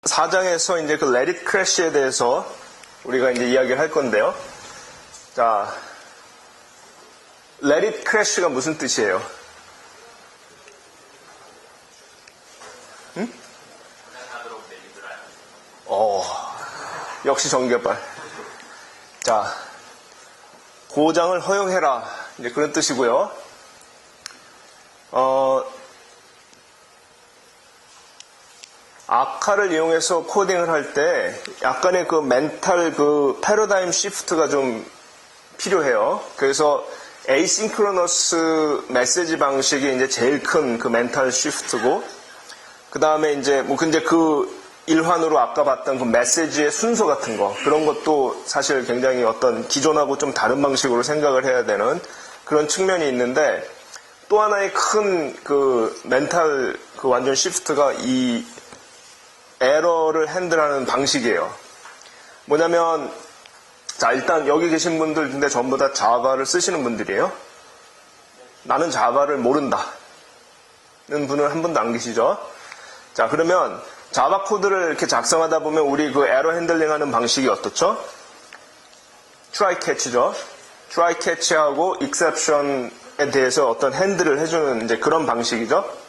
4장에서 이제 그 Let it crash에 대해서 우리가 이제 이야기를 할 건데요. 자, Let it crash가 무슨 뜻이에요? 응? 역시 정개발. 자, 고장을 허용해라. 이제 그런 뜻이고요. 아카를 이용해서 코딩을 할 때 약간의 그 멘탈 그 패러다임 시프트가 좀 필요해요. 그래서 에이싱크로너스 메시지 방식이 이제 제일 큰 그 멘탈 시프트고, 그 다음에 이제 근데 그 일환으로 아까 봤던 그 메시지의 순서 같은 거, 그런 것도 사실 굉장히 어떤 기존하고 좀 다른 방식으로 생각을 해야 되는 그런 측면이 있는데, 또 하나의 큰 그 멘탈 그 완전 시프트가 이 에러를 핸들하는 방식이에요. 뭐냐면, 자, 일단 여기 계신 분들 근데 전부 다 자바를 쓰시는 분들이에요. 나는 자바를 모른다 는 분은 한 분도 안 계시죠? 자, 그러면 자바 코드를 이렇게 작성하다 보면 우리 그 에러 핸들링 하는 방식이 어떻죠? try catch죠. try catch하고 exception에 대해서 어떤 핸들을 해주는 이제 그런 방식이죠.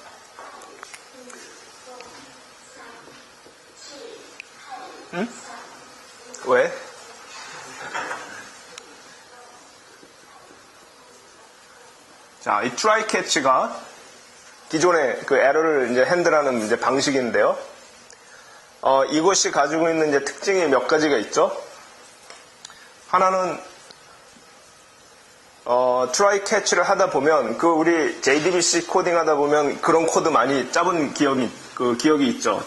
응? 왜? 자, 이 try catch가 기존의 그 에러를 이제 핸들하는 이제 방식인데요. 이것이 가지고 있는 이제 특징이 몇 가지가 있죠. 하나는 try catch를 하다 보면 그 우리 JDBC 코딩 하다 보면 그런 코드 많이 짜본 기억이 있죠.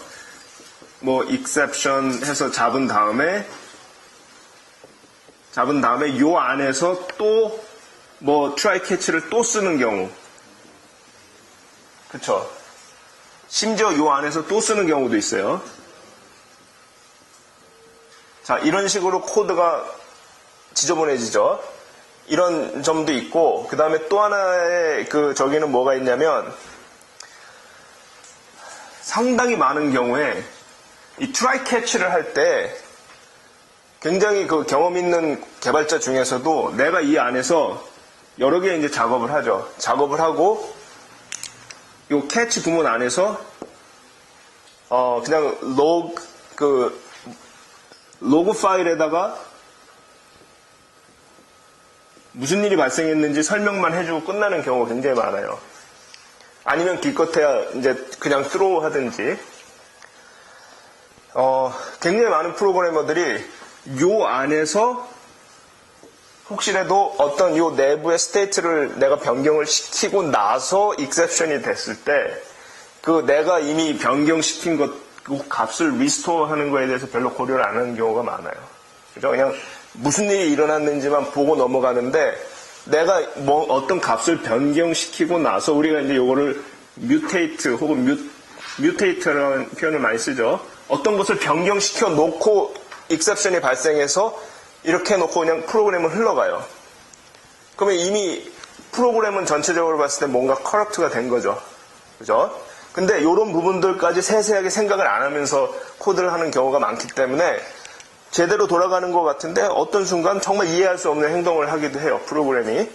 뭐 exception 해서 잡은 다음에 요 안에서 또 뭐 try catch를 또 쓰는 경우, 그쵸? 심지어 요 안에서 또 쓰는 경우도 있어요. 자, 이런 식으로 코드가 지저분해지죠. 이런 점도 있고, 그 다음에 또 하나의 저기는 뭐가 있냐면, 상당히 많은 경우에 이 try catch를 할 때 굉장히 그 경험 있는 개발자 중에서도 내가 이 안에서 여러 개 이제 작업을 하죠. 작업을 하고 요 캐치 부문 안에서 그냥 로그 파일에다가 무슨 일이 발생했는지 설명만 해주고 끝나는 경우가 굉장히 많아요. 아니면 기껏해야 이제 그냥 throw 하든지. 굉장히 많은 프로그래머들이 요 안에서 혹시라도 어떤 요 내부의 스테이트를 내가 변경을 시키고 나서 exception이 됐을 때 그 내가 이미 변경시킨 그 값을 리스토어 하는 거에 대해서 별로 고려를 안 하는 경우가 많아요. 그죠? 그냥 무슨 일이 일어났는지만 보고 넘어가는데 내가 뭐 어떤 값을 변경시키고 나서 우리가 이제 요거를 mutate 혹은 mutate라는 표현을 많이 쓰죠. 어떤 것을 변경시켜 놓고 exception이 발생해서 이렇게 해놓고 그냥 프로그램은 흘러가요. 그러면 이미 프로그램은 전체적으로 봤을 때 뭔가 corrupt가 된 거죠. 그죠? 근데 이런 부분들까지 세세하게 생각을 안 하면서 코드를 하는 경우가 많기 때문에 제대로 돌아가는 것 같은데 어떤 순간 정말 이해할 수 없는 행동을 하기도 해요. 프로그램이.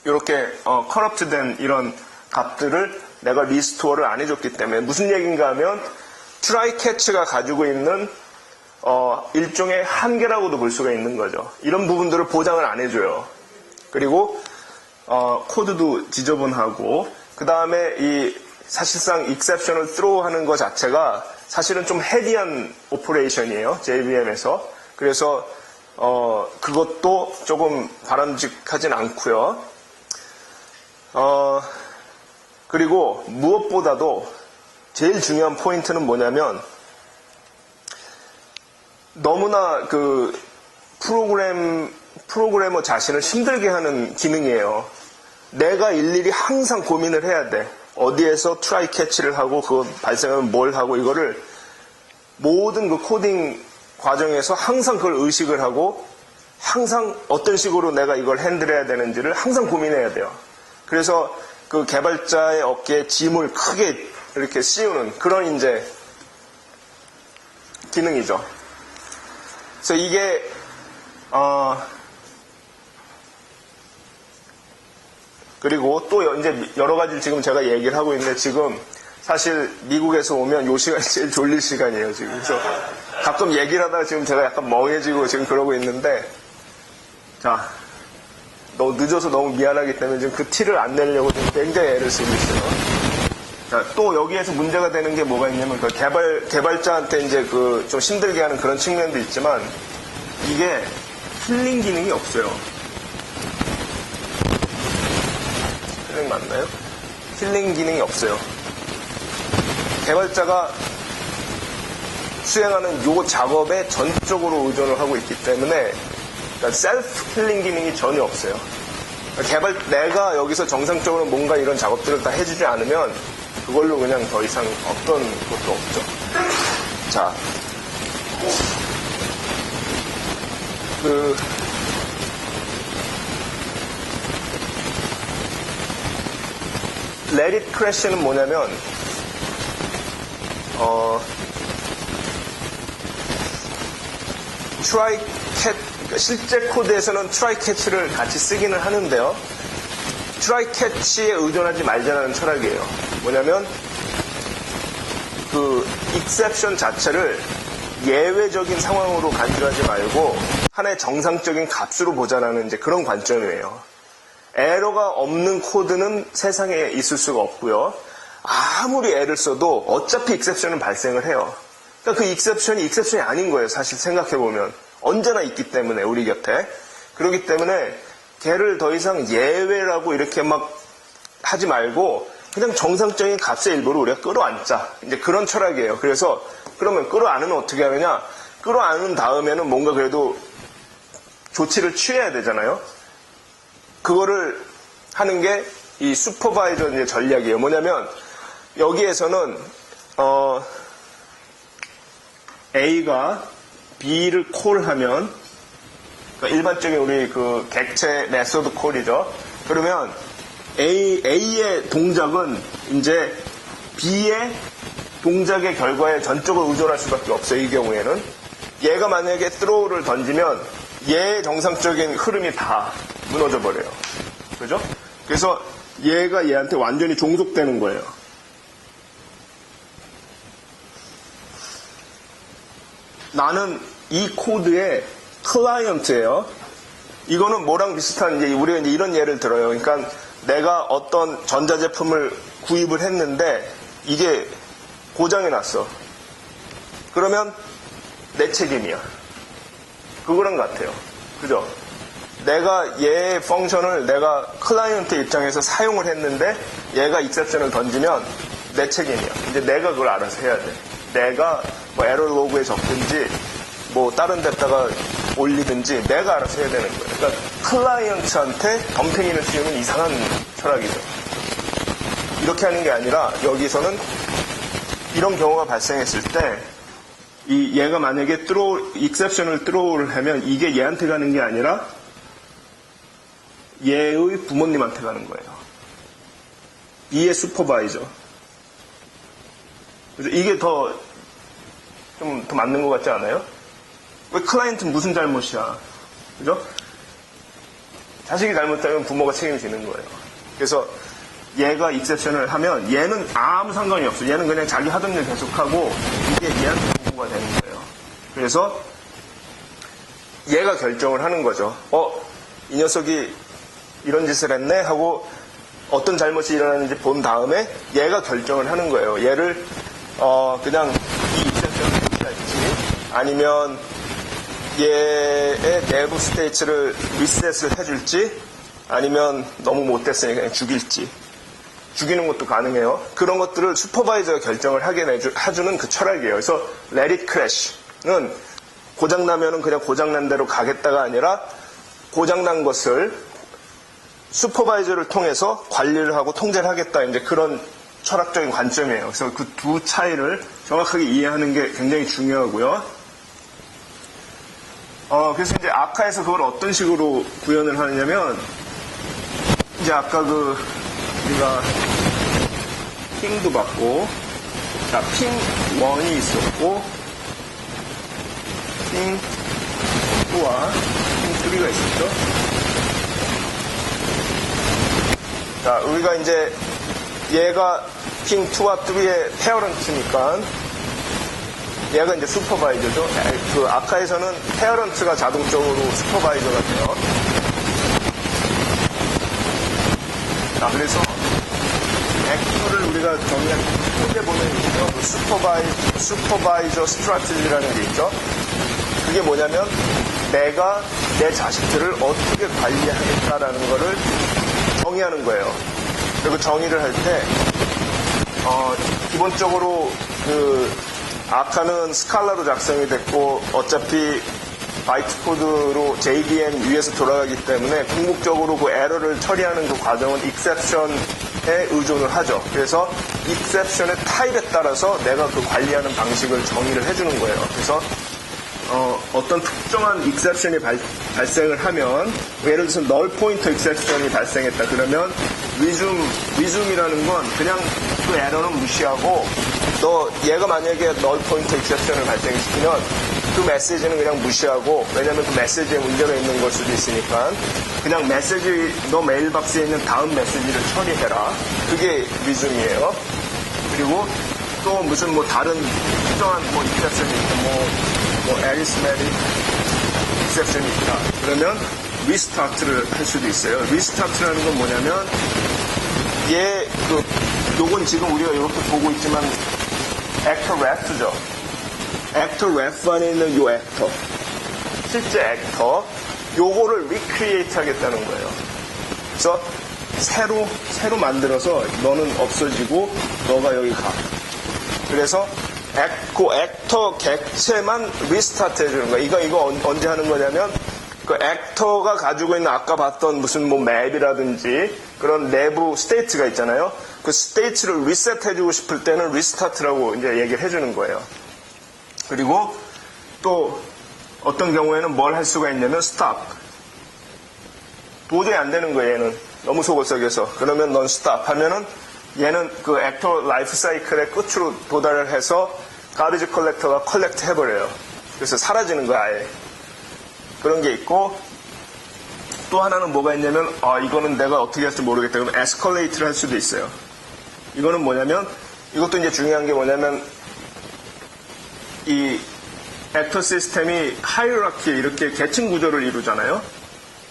이렇게 corrupt된 이런 값들을 내가 리스토어를 안 해줬기 때문에 무슨 얘기인가 하면 try catch가 가지고 있는 일종의 한계라고도 볼 수가 있는 거죠. 이런 부분들을 보장을 안 해줘요. 그리고 코드도 지저분하고, 그 다음에 이 사실상 exception을 throw 하는 것 자체가 사실은 좀 헤비한 오퍼레이션이에요. JVM에서. 그래서 그것도 조금 바람직하진 않고요. 그리고 무엇보다도 제일 중요한 포인트는 뭐냐면 너무나 그 프로그래머 자신을 힘들게 하는 기능이에요. 내가 일일이 항상 고민을 해야 돼. 어디에서 try catch를 하고 그거 발생하면 뭘 하고 이거를 모든 그 코딩 과정에서 항상 그걸 의식을 하고 항상 어떤 식으로 내가 이걸 핸들해야 되는지를 항상 고민해야 돼요. 그래서 그 개발자의 어깨에 짐을 크게 이렇게 씌우는 그런 이제 기능이죠. 그래서 이게 그리고 또 이제 여러 가지 지금 제가 얘기를 하고 있는데 지금 사실 미국에서 오면 요 시간이 제일 졸릴 시간이에요, 지금. 그래서 가끔 얘기를 하다가 지금 제가 약간 멍해지고 지금 그러고 있는데, 자, 너 늦어서 너무 미안하기 때문에 지금 그 티를 안 내려고 지금 굉장히 애를 쓰고 있어요. 자, 또 여기에서 문제가 되는 게 뭐가 있냐면, 그 개발자한테 이제 그 좀 힘들게 하는 그런 측면도 있지만, 이게 힐링 기능이 없어요. 힐링 맞나요? 힐링 기능이 없어요. 개발자가 수행하는 요 작업에 전적으로 의존을 하고 있기 때문에 그러니까 셀프 힐링 기능이 전혀 없어요. 그러니까 내가 여기서 정상적으로 뭔가 이런 작업들을 다 해주지 않으면 그걸로 그냥 더 이상 어떤 것도 없죠. 자, Let it crash는 뭐냐면 try catch, 그러니까 실제 코드에서는 try catch를 같이 쓰기는 하는데요. try catch에 의존하지 말자는 철학이에요. 뭐냐면 그 exception 자체를 예외적인 상황으로 간주하지 말고 하나의 정상적인 값으로 보자라는 이제 그런 관점이에요. 에러가 없는 코드는 세상에 있을 수가 없고요. 아무리 애를 써도 어차피 익셉션은 발생을 해요. 그러니까 그 익셉션이 아닌 거예요. 사실 생각해보면. 언제나 있기 때문에 우리 곁에. 그렇기 때문에 걔를 더 이상 예외라고 이렇게 막 하지 말고 그냥 정상적인 값의 일부를 우리가 끌어안자. 이제 그런 철학이에요. 그래서 그러면 끌어안으면 어떻게 하느냐? 끌어안은 다음에는 뭔가 그래도 조치를 취해야 되잖아요. 그거를 하는 게 이 슈퍼바이저 이제 전략이에요. 뭐냐면 여기에서는 A가 B를 콜하면 그러니까 일반적인 우리 그 객체 메소드 콜이죠. 그러면 A의 동작은 이제 B의 동작의 결과에 전적으로 의존할 수밖에 없어요. 이 경우에는 얘가 만약에 throw를 던지면 얘의 정상적인 흐름이 다 무너져 버려요. 그죠? 그래서 얘가 얘한테 완전히 종속되는 거예요. 나는 이 코드의 클라이언트예요. 이거는 뭐랑 비슷한 이제 우리가 이제 이런 예를 들어요. 그러니까 내가 어떤 전자제품을 구입을 했는데 이게 고장이 났어. 그러면 내 책임이야. 그거랑 같아요. 그죠? 내가 얘의 펑션을 내가 클라이언트 입장에서 사용을 했는데 얘가 익셉션을 던지면 내 책임이야. 이제 내가 그걸 알아서 해야 돼. 내가 뭐 에러 로그에 적든지 뭐 다른 데다가 올리든지 내가 알아서 해야 되는 거예요. 그러니까 클라이언트한테 덤팽이를 씌우는 이상한 철학이죠. 이렇게 하는 게 아니라 여기서는 이런 경우가 발생했을 때 이 얘가 만약에 익셉션을 트로우를 하면 이게 얘한테 가는 게 아니라 얘의 부모님한테 가는 거예요. B의 슈퍼바이저. 그래서 이게 더 맞는 것 같지 않아요? 왜 클라이언트는 무슨 잘못이야? 그죠? 자식이 잘못하면 부모가 책임지는 거예요. 그래서 얘가 익셉션을 하면 얘는 아무 상관이 없어. 얘는 그냥 자기 하던 일 계속하고 이게 얘한테 보고가 되는 거예요. 그래서 얘가 결정을 하는 거죠. 이 녀석이 이런 짓을 했네 하고 어떤 잘못이 일어났는지 본 다음에 얘가 결정을 하는 거예요. 얘를 그냥 이 익셉션을 해줄지 아니면 얘의 내부 스테이츠를 리셋을 해줄지 아니면 너무 못됐으니 그냥 죽일지 죽이는 것도 가능해요. 그런 것들을 슈퍼바이저가 결정을 하게 해주는 그 철학이에요. 그래서 Let it crash는 고장나면은 그냥 고장난 대로 가겠다가 아니라 고장난 것을 슈퍼바이저를 통해서 관리를 하고 통제를 하겠다. 이제 그런 철학적인 관점이에요. 그래서 그 두 차이를 정확하게 이해하는 게 굉장히 중요하고요. 그래서 이제 아카에서 그걸 어떤 식으로 구현을 하느냐면 이제 아까 우리가 핑도 받고 자, 핑 1이 있었고 핑 2와 핑 3가 있었죠. 자, 우리가 이제 얘가 핑 2와 3의 페어런트니까 얘가 이제 슈퍼바이저죠. 그 아카에서는 페어런트가 자동적으로 슈퍼바이저가 돼요. 자, 그래서 액터를 우리가 정리한 크게 보면 있죠. 슈퍼바이저 스트라티지라는 게 있죠. 그게 뭐냐면 내가 내 자식들을 어떻게 관리하겠다라는 거를 정의하는 거예요. 그리고 정의를 할 때 기본적으로 그 아카는 스칼라로 작성이 됐고 어차피 바이트 코드로 JVM 위에서 돌아가기 때문에 궁극적으로 그 에러를 처리하는 그 과정은 exception에 의존을 하죠. 그래서 exception의 타입에 따라서 내가 그 관리하는 방식을 정의를 해주는 거예요. 그래서 어떤 특정한 exception이 발생을 하면 예를 들어서 null pointer exception이 발생했다 그러면 resume이라는 건 그냥 그 에러는 무시하고 너 얘가 만약에 null pointer exception을 발생시키면 그 메시지는 그냥 무시하고 왜냐면 그 메시지에 문제가 있는 걸 수도 있으니까 그냥 메시지 너 메일박스에 있는 다음 메시지를 처리해라. 그게 resume이에요. 그리고 또 무슨 뭐 다른 특정한 뭐 exception이 있고 뭐 arithmetic exception이 있다. 그러면 restart를 할 수도 있어요. restart라는 건 뭐냐면 요건 지금 우리가 이렇게 보고 있지만 actor ref죠. actor ref 안에 있는 요 actor 실제 actor 요거를 recreate 하겠다는 거예요. 그래서 새로 만들어서 너는 없어지고 너가 여기 가. 그래서 그 액터 객체만 리스타트 해주는 거야. 이거 언제 하는 거냐면, 그 액터가 가지고 있는 아까 봤던 무슨 뭐 맵이라든지 그런 내부 스테이트가 있잖아요. 그 스테이트를 리셋 해주고 싶을 때는 리스타트라고 이제 얘기를 해주는 거예요. 그리고 또 어떤 경우에는 뭘 할 수가 있냐면, 스탑. 도저히 안 되는 거예요, 얘는. 너무 속을 썩여서. 그러면 넌 스탑 하면은 얘는 그 액터 라이프 사이클의 끝으로 도달을 해서 가비지 컬렉터가 컬렉트 해버려요. 그래서 사라지는 거야, 아예. 그런 게 있고, 또 하나는 뭐가 있냐면, 이거는 내가 어떻게 할지 모르겠다. 그러면 에스컬레이트를 할 수도 있어요. 이거는 뭐냐면, 이것도 이제 중요한 게 뭐냐면, 이 액터 시스템이 하이어라키 이렇게 계층 구조를 이루잖아요.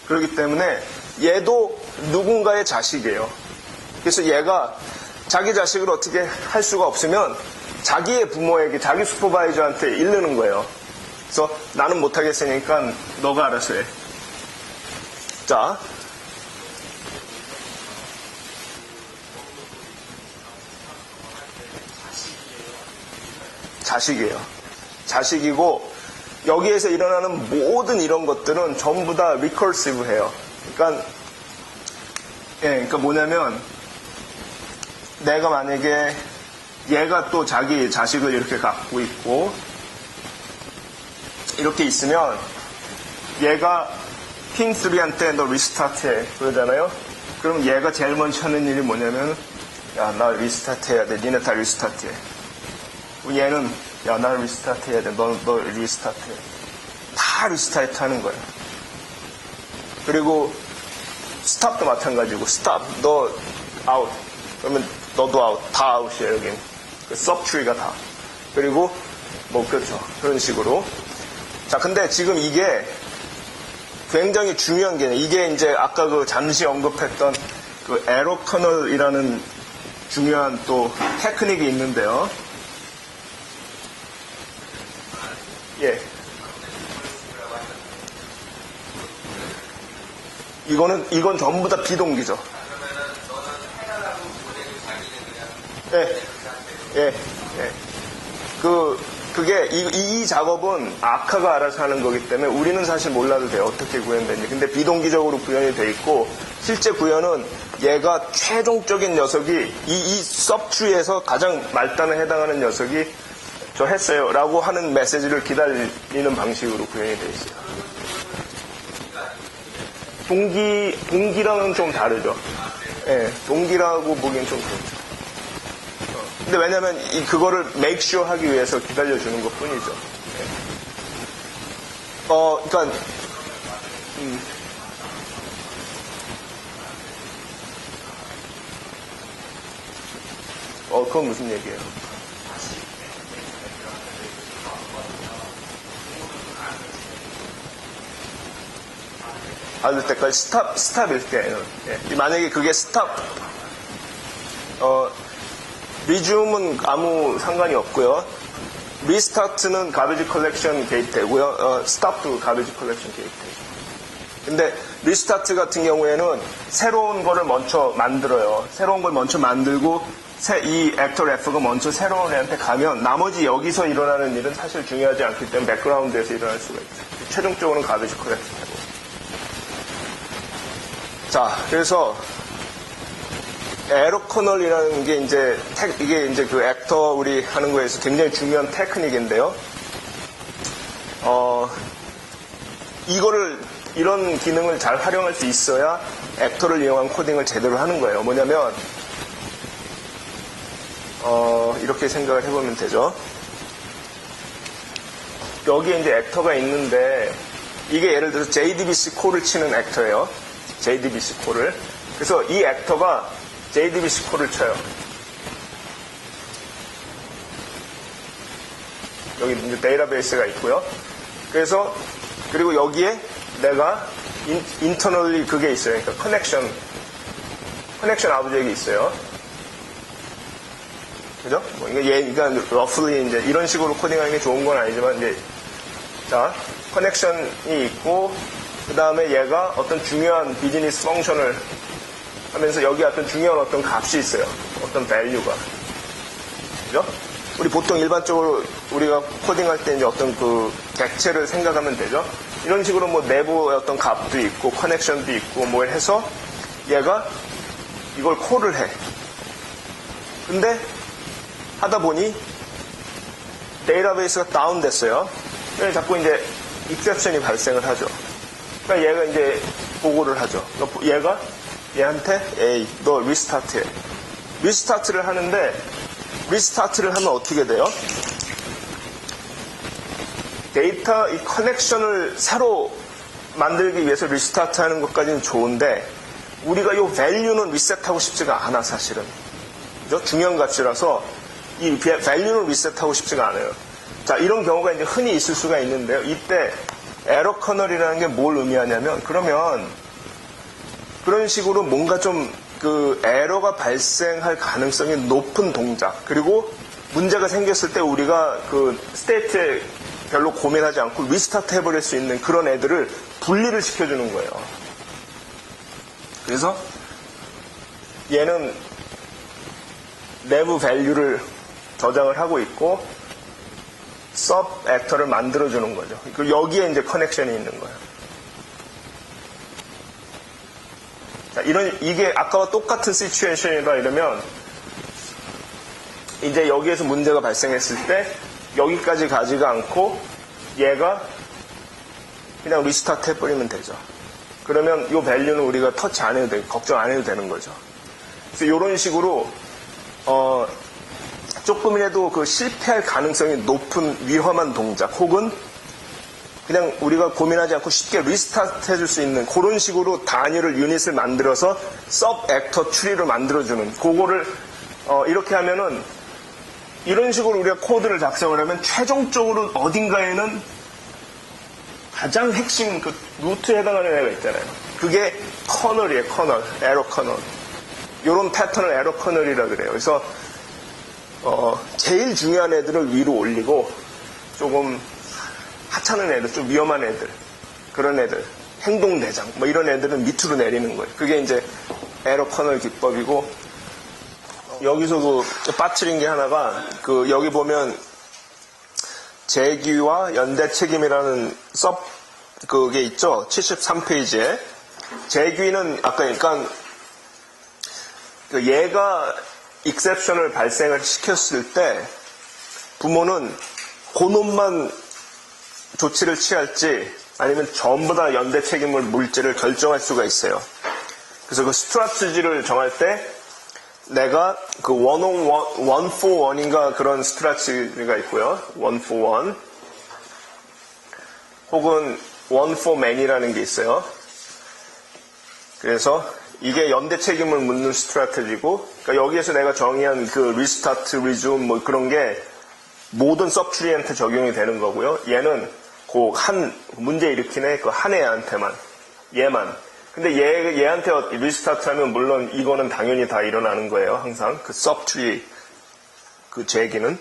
그렇기 때문에 얘도 누군가의 자식이에요. 그래서 얘가 자기 자식을 어떻게 할 수가 없으면 자기의 부모에게, 자기 슈퍼바이저한테 이르는 거예요. 그래서 나는 못하겠으니까 너가 알아서 해. 자. 자식이에요. 자식이고, 여기에서 일어나는 모든 이런 것들은 전부 다 리커시브 해요. 그러니까 뭐냐면, 내가 만약에 얘가 또 자기 자식을 이렇게 갖고 있고 이렇게 있으면 얘가 핑3한테 너 리스타트 해 그러잖아요. 그럼 얘가 제일 먼저 하는 일이 뭐냐면 야, 나 리스타트 해야 돼. 니네 다 리스타트 해. 얘는 야, 나 리스타트 해야 돼. 너 리스타트 해. 다 리스타트 하는 거예요. 그리고 스탑도 마찬가지고 스탑 너 아웃 그러면 너도 아웃, 다 아웃이에요, 여긴. 그 서브트리가 다. 그리고, 그렇죠. 그런 식으로. 자, 근데 지금 이게 굉장히 중요한 게, 이게 이제 아까 그 잠시 언급했던 그 에러 커널이라는 중요한 또 테크닉이 있는데요. 예. 이건 전부 다 비동기죠. 예. 그게, 이 작업은 아카가 알아서 하는 거기 때문에 우리는 사실 몰라도 돼요. 어떻게 구현되는지. 근데 비동기적으로 구현이 돼 있고, 실제 구현은 얘가 최종적인 녀석이 이 서브트리에서 가장 말단에 해당하는 녀석이 저 했어요. 라고 하는 메시지를 기다리는 방식으로 구현이 돼 있어요. 동기랑은 좀 다르죠. 예, 동기라고 보기엔 좀 그렇죠. 근데 왜냐면 그거를 make sure 하기 위해서 기다려주는 것 뿐이죠. 그러니까 그건 무슨 얘기예요? 될 때까지 스탑일 때는. 예. 만약에 그게 리줌은 아무 상관이 없고요. 리스타트는 가베지 컬렉션 게이트 되고요. 스탑도 가베지 컬렉션 게이트 되고. 근데 리스타트 같은 경우에는 새로운 거를 먼저 만들어요. 새로운 걸 먼저 만들고 이 액터 F가 먼저 새로운 애한테 가면 나머지 여기서 일어나는 일은 사실 중요하지 않기 때문에 백그라운드에서 일어날 수가 있죠. 최종적으로는 가베지 컬렉션 되고. 자, 그래서 에러 커널이라는 게 이게 이제 그 액터 우리 하는 거에서 굉장히 중요한 테크닉인데요. 이런 기능을 잘 활용할 수 있어야 액터를 이용한 코딩을 제대로 하는 거예요. 뭐냐면, 이렇게 생각을 해보면 되죠. 여기에 이제 액터가 있는데, 이게 예를 들어서 JDBC 콜을 치는 액터예요. JDBC 콜을. 그래서 이 액터가 JDBC 콜을 쳐요. 여기 이제 데이터베이스가 있고요. 그리고 여기에 내가 인터널리 그게 있어요. 그러니까 커넥션 아브젝이 있어요. 그죠? 그러니까 러플리 이제 이런 식으로 코딩하는 게 좋은 건 아니지만 자, 커넥션이 있고 그 다음에 얘가 어떤 중요한 비즈니스 펑션을 하면서 여기 어떤 중요한 어떤 값이 있어요. 어떤 밸류가. 그죠? 우리 보통 일반적으로 우리가 코딩할 때 이제 어떤 그 객체를 생각하면 되죠. 이런 식으로 뭐 내부의 어떤 값도 있고 커넥션도 있고 뭘 해서 얘가 이걸 콜을 해. 근데 하다 보니 데이터베이스가 다운됐어요. 그래서 자꾸 이제 익셉션이 발생을 하죠. 그러니까 얘가 이제 보고를 하죠. 얘가 얘한테 에이 너 리스타트해. 리스타트를 하는데 리스타트를 하면 어떻게 돼요? 데이터 이 커넥션을 새로 만들기 위해서 리스타트 하는 것까지는 좋은데 우리가 이 밸류는 리셋하고 싶지가 않아 사실은. 그죠? 중요한 값이라서 이 밸류는 리셋하고 싶지가 않아요. 자, 이런 경우가 이제 흔히 있을 수가 있는데요. 이때 에러 커널이라는 게 뭘 의미하냐면 그러면 그런 식으로 뭔가 좀 그 에러가 발생할 가능성이 높은 동작 그리고 문제가 생겼을 때 우리가 그 스테이트에 별로 고민하지 않고 리스타트 해버릴 수 있는 그런 애들을 분리를 시켜주는 거예요. 그래서 얘는 내부 밸류를 저장을 하고 있고 서브 액터를 만들어주는 거죠. 그리고 여기에 이제 커넥션이 있는 거예요. 자, 이게 아까와 똑같은 시츄에이션이다 이러면 이제 여기에서 문제가 발생했을 때 여기까지 가지가 않고 얘가 그냥 리스타트 해버리면 되죠. 그러면 이 밸류는 우리가 터치 안 해도 되고 걱정 안 해도 되는 거죠. 그래서 이런 식으로 조금이라도 그 실패할 가능성이 높은 위험한 동작 혹은 그냥 우리가 고민하지 않고 쉽게 리스타트 해줄 수 있는 그런 식으로 단위를 유닛을 만들어서 서브 액터 추리를 만들어주는 그거를 이렇게 하면은 이런 식으로 우리가 코드를 작성을 하면 최종적으로 어딘가에는 가장 핵심 그 루트에 해당하는 애가 있잖아요. 그게 커널이에요. 커널, 에러 커널. 이런 패턴을 에러 커널이라 그래요. 그래서 제일 중요한 애들을 위로 올리고 조금 하찮은 애들, 좀 위험한 애들, 그런 애들, 행동대장, 뭐 이런 애들은 밑으로 내리는 거예요. 그게 이제 에러 커널 기법이고, 여기서 그 빠뜨린 게 하나가, 여기 보면, 재규와 연대 책임이라는 그게 있죠? 73페이지에. 재규는 아까 그러니까, 얘가 익셉션을 발생을 시켰을 때, 부모는 그놈만 조치를 취할지 아니면 전부 다 연대 책임을 물지를 결정할 수가 있어요. 그래서 그 스트라티지를 정할 때 내가 그 one for one인가 그런 스트라티지가 있고요. one for one. 혹은 one for many라는 게 있어요. 그래서 이게 연대 책임을 묻는 스트래테지고, 그러니까 여기에서 내가 정의한 그 리스타트, 리즘 뭐 그런 게 모든 서브트리한테 적용이 되는 거고요. 얘는 그 한 문제 일으키네 그 한 애한테만, 얘만. 근데 얘한테 리스타트 하면 물론 이거는 당연히 다 일어나는 거예요. 항상 그 서브트리 그 제기는.